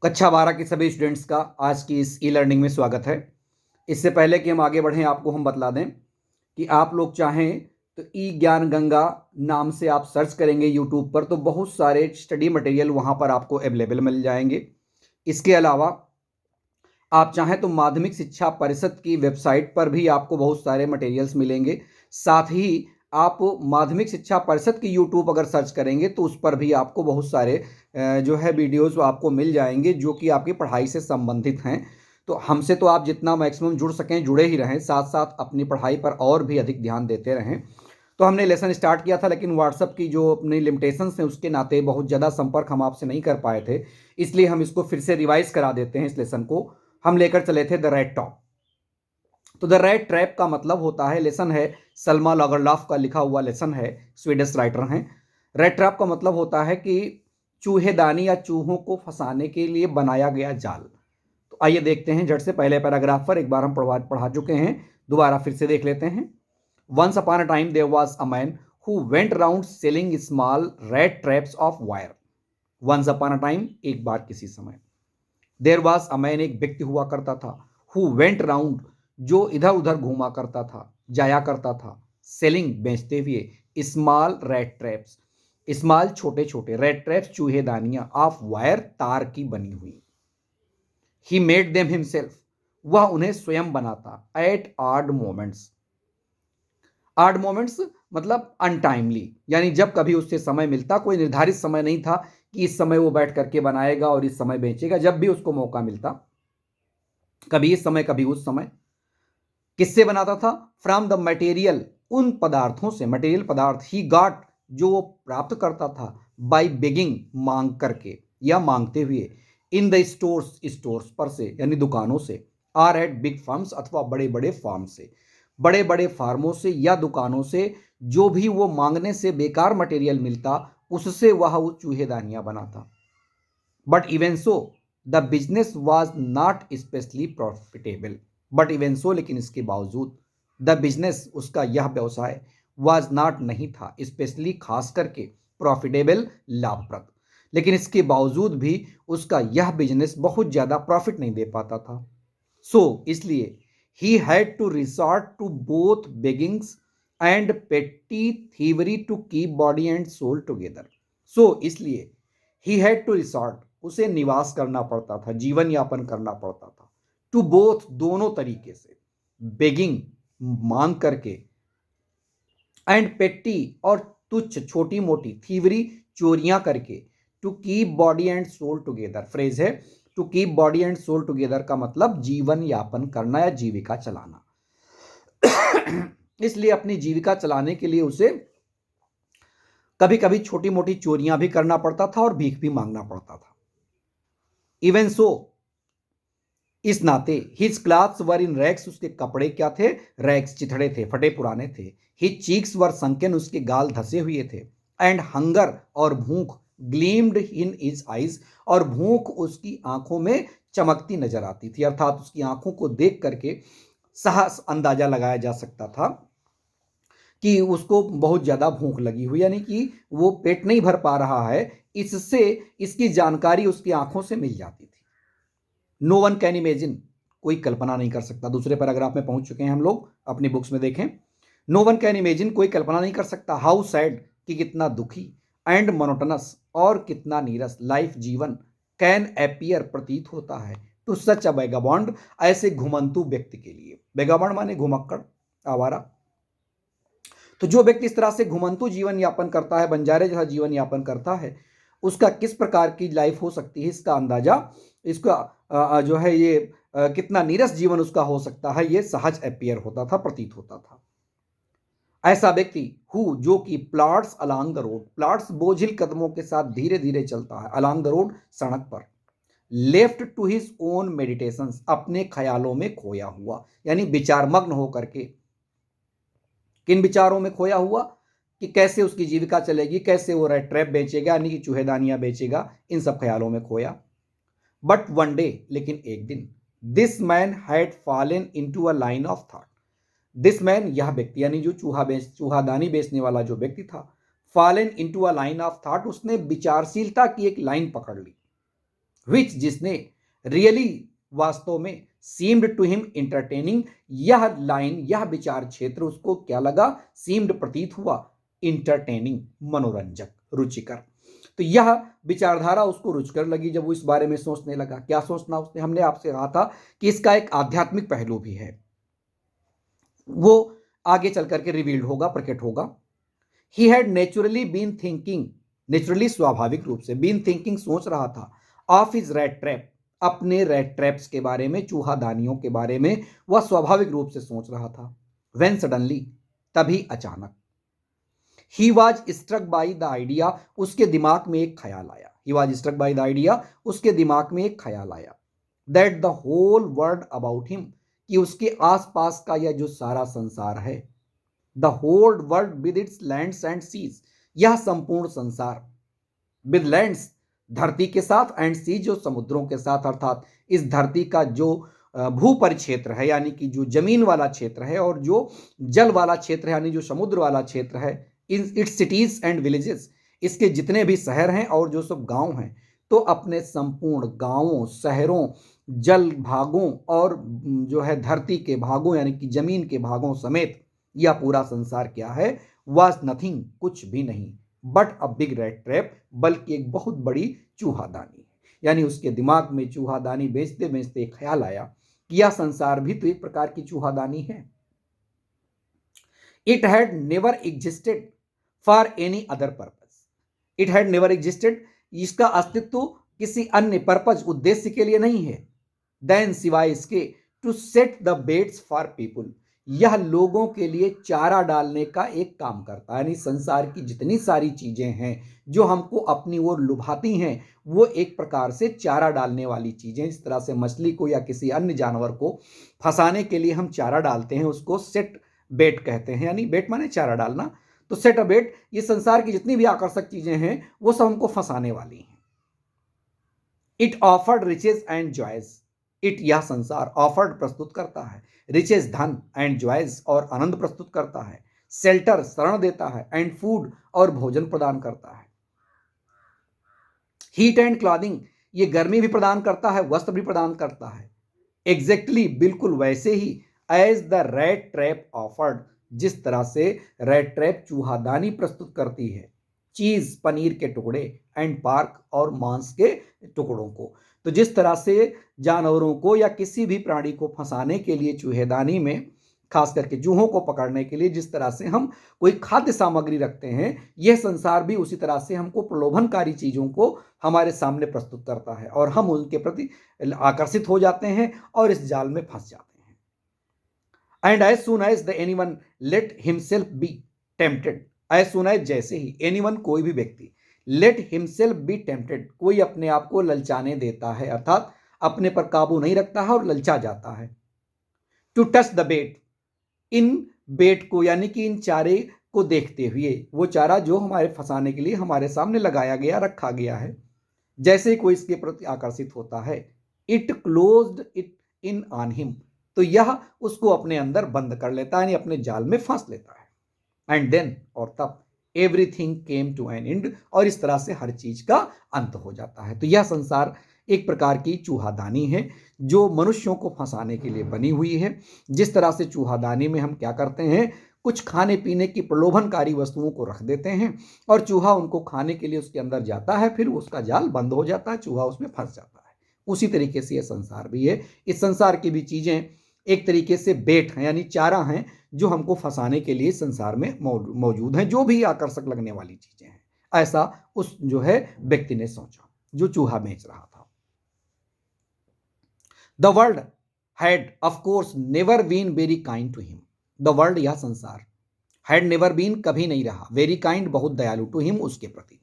कक्षा 12 के सभी स्टूडेंट्स का आज की इस ई लर्निंग में स्वागत है। इससे पहले कि हम आगे बढ़ें, आपको हम बतला दें कि आप लोग चाहें तो ई ज्ञान गंगा नाम से आप सर्च करेंगे यूट्यूब पर, तो बहुत सारे स्टडी मटेरियल वहाँ पर आपको अवेलेबल मिल जाएंगे। इसके अलावा आप चाहें तो माध्यमिक शिक्षा परिषद की वेबसाइट पर भी आपको बहुत सारे मटेरियल्स मिलेंगे। साथ ही आप माध्यमिक शिक्षा परिषद की यूट्यूब अगर सर्च करेंगे तो उस पर भी आपको बहुत सारे जो है वीडियोस आपको मिल जाएंगे जो कि आपकी पढ़ाई से संबंधित हैं। तो हमसे तो आप जितना मैक्सिमम जुड़ सकें जुड़े ही रहें, साथ साथ अपनी पढ़ाई पर और भी अधिक ध्यान देते रहें। तो हमने लेसन स्टार्ट किया था, लेकिन व्हाट्सअप की जो अपनी लिमिटेशंस हैं उसके नाते बहुत ज़्यादा संपर्क हम आपसे नहीं कर पाए थे, इसलिए हम इसको फिर से रिवाइज करा देते हैं। इस लेसन को हम लेकर चले थे द रेड टॉप। तो द रेड ट्रैप का मतलब होता है, लेसन है सलमा लॉगरलॉफ का लिखा हुआ लेसन है, स्वीडिश राइटर हैं। रेड ट्रैप का मतलब होता है कि चूहेदानी या चूहों को फंसाने के लिए बनाया गया जाल। तो आइए देखते हैं झट से पहले पैराग्राफ पर। एक बार हम पढ़ा चुके हैं, दोबारा फिर से देख लेते हैं। Once upon a time there was a man who went around selling small rat traps of wire. Once upon a time, एक बार किसी समय। देयर वाज अ मैन, एक व्यक्ति हुआ करता था। हु वेंट राउंड, जो इधर उधर घूमा करता था, जाया करता था। सेलिंग, बेचते हुए। स्मॉल रेड ट्रैप्स, स्मॉल छोटे छोटे, रेड ट्रैप्स चूहेदानियां, ऑफ वायर तार की बनी हुई। ही मेड देम हिमसेल्फ, वह उन्हें स्वयं बनाता। एट आड मोमेंट्स, आड मोमेंट्स मतलब अनटाइमली, यानी जब कभी उससे समय मिलता, कोई निर्धारित समय नहीं था कि इस समय वो बैठ करके बनाएगा और इस समय बेचेगा। जब भी उसको मौका मिलता, कभी इस समय कभी उस समय। किससे बनाता था? फ्रॉम द मटेरियल, उन पदार्थों से, मटेरियल पदार्थ। ही गॉट, जो वो प्राप्त करता था। बाय बेगिंग, मांग करके या मांगते हुए। इन द स्टोर्स, स्टोर्स पर से यानी दुकानों से। आर एट बिग फार्म्स, अथवा बड़े बड़े फार्म से, बड़े बड़े फार्मों से या दुकानों से। जो भी वो मांगने से बेकार मटेरियल मिलता, उससे वह वो चूहेदानियां बनाता। But even so the business was not specially profitable. But even so, लेकिन इसके बावजूद, द बिजनेस, उसका यह व्यवसाय, वॉज नॉट, नहीं था, स्पेशली खास करके, प्रॉफिटेबल, लाभप्रद। लेकिन इसके बावजूद भी उसका यह बिजनेस बहुत ज्यादा प्रॉफिट नहीं दे पाता था। सो इसलिए he had to resort to both beggings and petty thievery to keep body and soul together. So इसलिए ही हैड टू रिसॉर्ट, उसे निवास करना पड़ता था, जीवन यापन करना पड़ता था। टू बोथ, दोनों तरीके से। बेगिंग, मांग करके। एंड पेटी, और तुच्छ, छोटी मोटी। थीवरी, चोरियां करके। To keep body and soul together, phrase है। To keep body and soul together का मतलब जीवन यापन करना या जीविका चलाना। इसलिए अपनी जीविका चलाने के लिए उसे कभी कभी छोटी मोटी चोरियां भी करना पड़ता था और भीख भी मांगना पड़ता था। इवन सो, इस नाते, हिज क्लॉथ्स वर इन रैक्स, उसके कपड़े क्या थे? रैक्स, चिथड़े थे, फटे पुराने थे। हिज चीक्स वर संकन, उसके गाल धसे हुए थे। एंड हंगर, और भूख, ग्लीम्ड इन हिज आईज, और भूख उसकी आंखों में चमकती नजर आती थी। अर्थात उसकी आंखों को देख करके साहस अंदाजा लगाया जा सकता था कि उसको बहुत ज्यादा भूख लगी हुई, यानी कि वो पेट नहीं भर पा रहा है, इससे इसकी जानकारी उसकी आंखों से मिल जाती थी। नो वन कैन इमेजिन, कोई कल्पना नहीं कर सकता। दूसरे पैराग्राफ में पहुंच चुके हैं हम लोग, अपनी बुक्स में देखें। नो वन कैन इमेजिन, कोई कल्पना नहीं कर सकता। हाउ सैड, कि कितना दुखी। एंड मोनोटनस, और कितना नीरस। लाइफ, जीवन। कैन एपियर, प्रतीत होता है। टू सच अ बेगाबॉन्ड, ऐसे घुमंतु व्यक्ति के लिए। बेगाबॉन्ड माने घुमक्कड़, आवारा। तो जो व्यक्ति इस तरह से घुमंतु जीवन यापन करता है, बंजारे जैसा जीवन यापन करता है, उसका किस प्रकार की लाइफ हो सकती है, इसका अंदाजा, इसका जो है ये कितना नीरस जीवन उसका हो सकता है, ये सहज अपियर होता था, प्रतीत होता था। ऐसा व्यक्ति हु, जो कि plots along the road, plots बोझिल कदमों के साथ धीरे धीरे चलता है, अलोंग द रोड, सड़क पर। Left to his own meditations, अपने ख्यालों में खोया हुआ, यानी विचारमग्न होकर के। किन विचारों में खोया हुआ? कि कैसे उसकी जीविका चलेगी, कैसे वो रेड ट्रैप बेचेगा, यानी कि चूहेदानियां बेचेगा, इन सब ख्यालों में खोया। बट वन डे, लेकिन एक दिन, this man had fallen into a line of thought. This man, यह व्यक्ति, यानी जो चूहादानी बेचने वाला जो व्यक्ति था, fallen into a line of thought, उसने विचारशीलता की एक लाइन पकड़ ली। विच जिसने रियली वास्तव में सीम्ड टू हिम इंटरटेनिंग, यह लाइन यह विचार क्षेत्र उसको क्या लगा, सीम्ड प्रतीत हुआ, इंटरटेनिंग मनोरंजक रुचिकर। तो यह विचारधारा उसको रुचिकर लगी जब वो इस बारे में सोचने लगा। क्या सोचना उसने, हमने आपसे कहा था कि इसका एक आध्यात्मिक पहलू भी है, वो आगे चल करके रिवील्ड होगा, प्रकट होगा। He had naturally been thinking, naturally स्वाभाविक रूप से, बीन थिंकिंग सोच रहा था, ऑफ हिज रैट ट्रैप, अपने रैट ट्रैप्स के बारे में, चूहादानियों के बारे में वह स्वाभाविक रूप से सोच रहा था। व्हेन सडनली, तभी अचानक, he was struck by the idea, उसके दिमाग में एक ख्याल आया, he was struck by the idea, उसके दिमाग में एक ख्याल आया, that the whole world about him, कि उसके आसपास का यह जो सारा संसार है, the whole world with its lands and seas, यह संपूर्ण संसार, विद लैंड्स धरती के साथ, एंड सी जो समुद्रों के साथ, अर्थात इस धरती का जो भू परिक्षेत्र है यानी कि जो जमीन वाला क्षेत्र है, और जो जल वाला क्षेत्र है यानी जो समुद्र वाला क्षेत्र है, in its cities and villages, इसके जितने भी शहर हैं और जो सब गांव हैं, तो अपने संपूर्ण गांवों, शहरों, जल भागों और जो है धरती के भागों यानी कि जमीन के भागों समेत यह पूरा संसार क्या है, वाज नथिंग, कुछ भी नहीं, but a big rat trap, बल्कि एक बहुत बड़ी चूहादानी। यानी उसके दिमाग में चूहादानी बेचते बेचते ख्याल आया कि यह संसार भी तो एक प्रकार की चूहादानी है। It had never existed for any other purpose, it had never existed, इसका अस्तित्व किसी अन्य पर्पज, उद्देश्य के लिए नहीं है, देन सिवाय इसके, to set the baits for people, यह लोगों के लिए चारा डालने का एक काम करता है। यानी संसार की जितनी सारी चीजें हैं जो हमको अपनी ओर लुभाती हैं, वो एक प्रकार से चारा डालने वाली चीजें। इस तरह से मछली को या किसी अन्य जानवर को फंसाने के लिए हम चारा डालते हैं, उसको सेट बेट कहते हैं, यानी बेट माने चारा डालना, तो सेट अ बेट, ये संसार की जितनी भी आकर्षक चीजें हैं वो सब हमको फंसाने वाली हैं। It offered riches and joys, it यह संसार ऑफर्ड प्रस्तुत करता है, रिचेज धन, एंड जॉयज और आनंद प्रस्तुत करता है, शेल्टर शरण देता है, एंड फूड और भोजन प्रदान करता है, हीट एंड क्लॉथिंग, ये गर्मी भी प्रदान करता है, वस्त्र भी प्रदान करता है, एग्जैक्टली बिल्कुल वैसे ही, as the rat trap offered, जिस तरह से रैट ट्रैप चूहादानी प्रस्तुत करती है, चीज पनीर के टुकड़े, एंड पार्क और मांस के टुकड़ों को। तो जिस तरह से जानवरों को या किसी भी प्राणी को फंसाने के लिए चूहेदानी में, खास करके चूहों को पकड़ने के लिए जिस तरह से हम कोई खाद्य सामग्री रखते हैं, यह संसार भी उसी तरह से हमको प्रलोभनकारी चीजों को हमारे सामने प्रस्तुत करता है और हम उनके प्रति आकर्षित हो जाते हैं और इस जाल में फंस जाते हैं। And as soon as the anyone let himself be tempted, as soon as जैसे ही, एनीवन कोई भी व्यक्ति, लेट हिमसेल्फ बी टेम्प्टेड, कोई अपने आप को ललचाने देता है, अर्थात अपने पर काबू नहीं रखता है और ललचा जाता है, टू टच द बेट, इन बेट को यानी कि इन चारे को देखते हुए, वो चारा जो हमारे फंसाने के लिए हमारे सामने लगाया गया, रखा गया है, जैसे कोई इसके प्रति आकर्षित होता है, it closed it in on him, तो यह उसको अपने अंदर बंद कर लेता है, यानी अपने जाल में फंस लेता है। एंड देन, और तब, everything came to an end, और इस तरह से हर चीज का अंत हो जाता है। तो यह संसार एक प्रकार की चूहादानी है जो मनुष्यों को फंसाने के लिए बनी हुई है। जिस तरह से चूहादानी में हम क्या करते हैं, कुछ खाने पीने की प्रलोभनकारी वस्तुओं को रख देते हैं और चूहा उनको खाने के लिए उसके अंदर जाता है, फिर उसका जाल बंद हो जाता है, चूहा उसमें फंस जाता है। उसी तरीके से यह संसार भी है। इस संसार की भी चीजें एक तरीके से बेट हैं, यानी चारा हैं, जो हमको फंसाने के लिए संसार में मौजूद हैं, जो भी आकर्षक लगने वाली चीजें हैं। ऐसा उस जो है व्यक्ति ने सोचा जो चूहा बेच रहा था। The world had of course never been very kind to him, the world यह संसार, हैड नेवर बीन कभी नहीं रहा, वेरी काइंड बहुत दयालु, टू हिम उसके प्रति,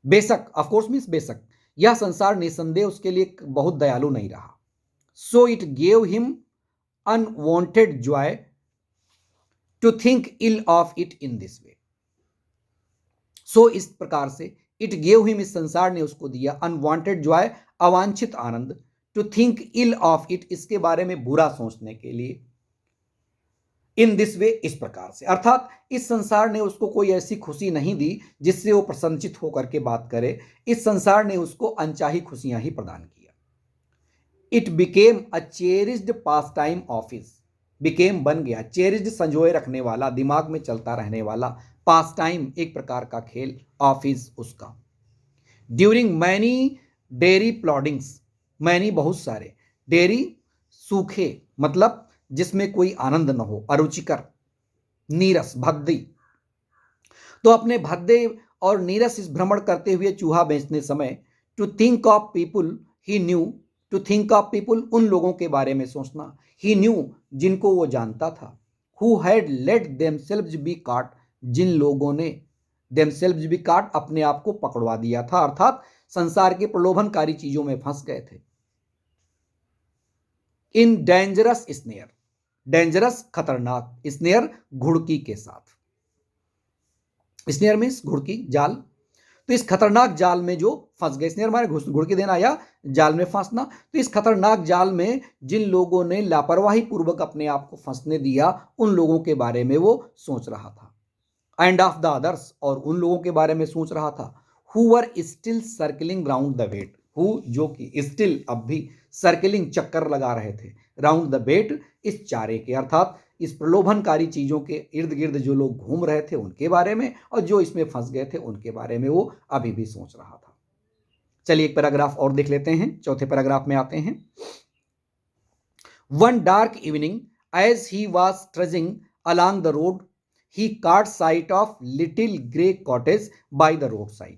बेशक, ऑफ कोर्स मीन्स बेशक, यह संसार निसंदेह उसके लिए बहुत दयालु नहीं रहा। So it gave him unwanted joy to think ill of it in this way. So इस प्रकार से, इट गेव हिम, इस संसार ने उसको दिया, अनवांटेड जॉय, अवांछित आनंद, to think ill of it, इसके बारे में बुरा सोचने के लिए, इन दिस वे, इस प्रकार से, अर्थात इस संसार ने उसको कोई ऐसी खुशी नहीं दी जिससे वो प्रसन्नचित होकर के बात करे। इस संसार ने उसको अनचाही खुशियां ही प्रदान किया। It became a cherished pass time of his, became बन गया, चेरिस्ड संजोए रखने वाला, दिमाग में चलता रहने वाला, पास टाइम एक प्रकार का खेल, ऑफ हिज उसका। ड्यूरिंग मैनी डेयरी प्लॉडिंग्स, मैनी बहुत सारे, डेयरी सूखे मतलब जिसमें कोई आनंद न हो, अरुचिकर, नीरस भद्दी, तो अपने भद्दे और नीरस इस भ्रमण करते हुए चूहा बेचने समय, to think of people he knew, to think of people उन लोगों के बारे में सोचना, ही न्यू जिनको वो जानता था, who had let themselves be caught, जिन लोगों ने देमसेल्व्स बी काट अपने आप को पकड़वा दिया था, अर्थात संसार के प्रलोभनकारी चीजों में फंस गए थे। इन डेंजरस स्नेयर, डेंजरस खतरनाक, स्नेयर घुड़की के साथ, स्नेयर मीन्स घुड़की, जाल, तो इस खतरनाक जाल में जो फंस गए, स्नेयर माने घुड़की देना या जाल में फंसना, तो इस खतरनाक जाल में जिन लोगों ने लापरवाही पूर्वक अपने आप को फंसने दिया, उन लोगों के बारे में वो सोच रहा था। एंड ऑफ द अदर्स, और उन लोगों के बारे में सोच रहा था, who were still circling round the bait, who जो कि स्टिल अब भी सर्कलिंग चक्कर लगा रहे थे, राउंड द बेट इस चारे के, अर्थात इस प्रलोभनकारी चीजों के इर्द गिर्द जो लोग घूम रहे थे उनके बारे में, और जो इसमें फंस गए थे उनके बारे में वो अभी भी सोच रहा था। चलिए एक पैराग्राफ और देख लेते हैं, चौथे पैराग्राफ में आते हैं। One dark evening as he was trudging along the road, he caught sight of little grey cottage by the roadside.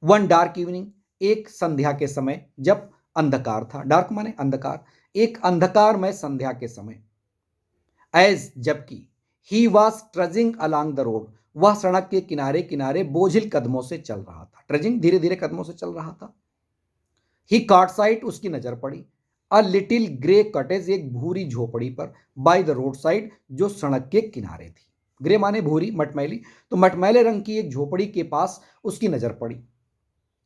One dark evening, एक संध्या के समय, जब अंधकार था, डार्क माने अंधकार, एक अंधकारमय संध्या के समय, एज जबकि, he was trudging along the road, वह सड़क के किनारे किनारे बोझिल कदमों से चल रहा था, ट्रेजिंग धीरे धीरे कदमों से चल रहा था। ही caught sight, उसकी नजर पड़ी, अ लिटिल ग्रे कॉटेज, एक भूरी झोपड़ी पर, बाय द रोड साइड, जो सड़क के किनारे थी, ग्रे माने भूरी, मटमैली, तो मटमैले रंग की एक झोपड़ी के पास उसकी नजर पड़ी।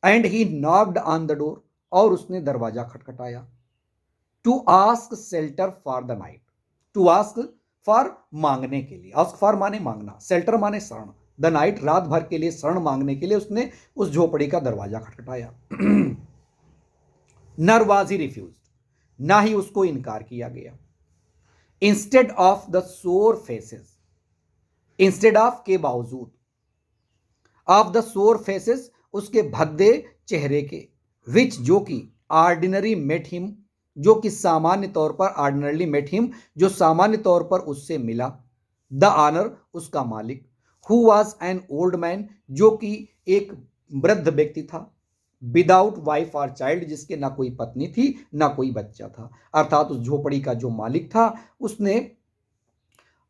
And he knocked on the door, और उसने दरवाजा खटखटाया, to ask shelter for the night, to ask for मांगने के लिए, आस्क फॉर माने मांगना, शेल्टर माने शरण, द नाइट रात भर के लिए शरण मांगने के लिए उसने उस झोपड़ी का दरवाजा खटखटाया। नर वाज ही रिफ्यूज, ना ही उसको इनकार किया गया। इंस्टेड ऑफ द सोर फेसेस, इंस्टेड ऑफ के बावजूद, ऑफ द सोर फेसेस उसके भद्दे चेहरे के, विच जो कि ऑर्डिनरी मेट हिम, जो कि सामान्य तौर पर, ऑर्डिनरली मेट हिम जो सामान्य तौर पर उससे मिला, द ऑनर उसका मालिक, who was an old man जो कि एक वृद्ध व्यक्ति था, विदाउट वाइफ और चाइल्ड जिसके ना कोई पत्नी थी ना कोई बच्चा था, अर्थात उस झोपड़ी का जो मालिक था उसने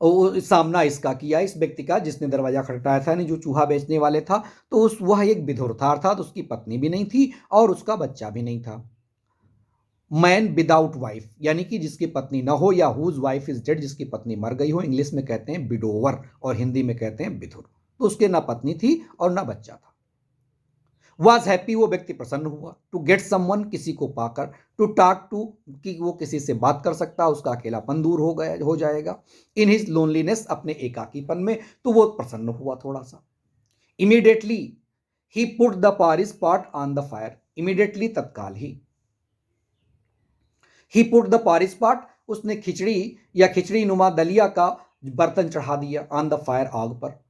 सामना इसका किया, इस व्यक्ति का जिसने दरवाजा खटखटाया था, यानी जो चूहा बेचने वाले था, तो उस वह एक विधुर था, अर्थात उसकी पत्नी भी नहीं थी और उसका बच्चा भी नहीं था। मैन विदाउट वाइफ यानी कि जिसकी पत्नी ना हो, या हुज वाइफ इज डेड जिसकी पत्नी मर गई हो, इंग्लिश में कहते हैं विडोवर और हिंदी में कहते हैं विधुर, तो उसके ना पत्नी थी और ना बच्चा था। वॉज हैप्पी, वो व्यक्ति प्रसन्न हुआ, टू गेट समवन किसी को पाकर, टू टॉक टू कि वो किसी से बात कर सकता, उसका अकेलापन दूर हो जाएगा, इन हिज लोनलीनेस अपने एकाकीपन में, तो वो प्रसन्न हुआ थोड़ा सा। Immediately he put the porridge pot on the fire, immediately तत्काल ही पुट द पारिस पॉट उसने खिचड़ी या खिचड़ी नुमा दलिया का बर्तन चढ़ा दिया, ऑन द फायर आग पर,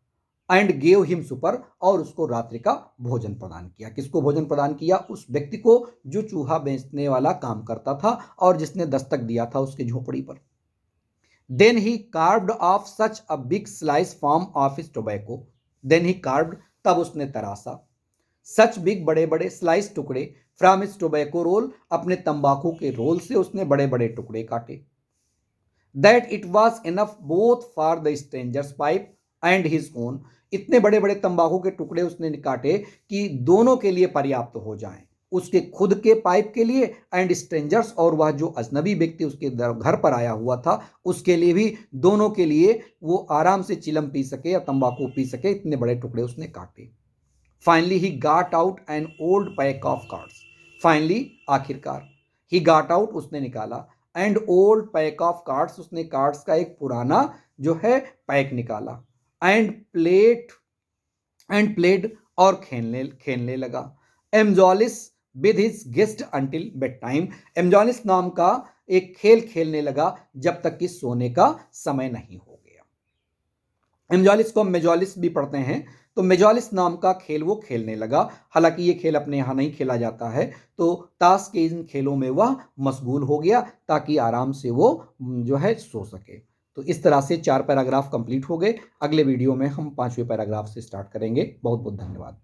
एंड गेव हिम सुपर और उसको रात्रि का भोजन प्रदान किया। किसको भोजन प्रदान किया? उस व्यक्ति को जो चूहा बेचने वाला काम करता था और जिसने दस्तक दिया था उसकी झोपड़ी पर। Then he carved off such a big slice from off his tobacco, then he carved तब उसने तरासा, सच बिग बड़े बड़े, स्लाइस टुकड़े, फ्रॉम हिज टोबैको रोल अपने तंबाकू के रोल से उसने बड़े बड़े टुकड़े काटे। That it was enough both for the strangers pipe and his own, इतने बड़े बड़े तंबाकू के टुकड़े उसने काटे कि दोनों के लिए पर्याप्त हो जाएं, उसके खुद के पाइप के लिए एंड स्ट्रेंजर्स और वह जो अजनबी व्यक्ति उसके घर पर आया हुआ था उसके लिए भी, दोनों के लिए वो आराम से चिलम पी सके या तंबाकू पी सके, इतने बड़े टुकड़े उसने काटे। Finally he got out an old pack of cards, finally आखिरकार, ही गाट आउट उसने निकाला and old pack of cards, उसने कार्ड्स का एक पुराना जो है पैक निकाला। एंड प्लेड और खेलने खेलने लगा। Mjolis with his guest until bedtime, mjolis नाम का एक खेल खेलने लगा जब तक कि सोने का समय नहीं हो गया। एमजोलिस को मेजोलिस भी पढ़ते हैं, तो मेजोलिस नाम का खेल वो खेलने लगा। हालांकि ये खेल अपने यहाँ नहीं खेला जाता है, तो ताश के इन खेलों में वह मशगूल हो गया ताकि आराम से वो जो है सो सके। तो इस तरह से 4 पैराग्राफ कंप्लीट हो गए। अगले वीडियो में हम 5वें पैराग्राफ से स्टार्ट करेंगे। बहुत बहुत धन्यवाद।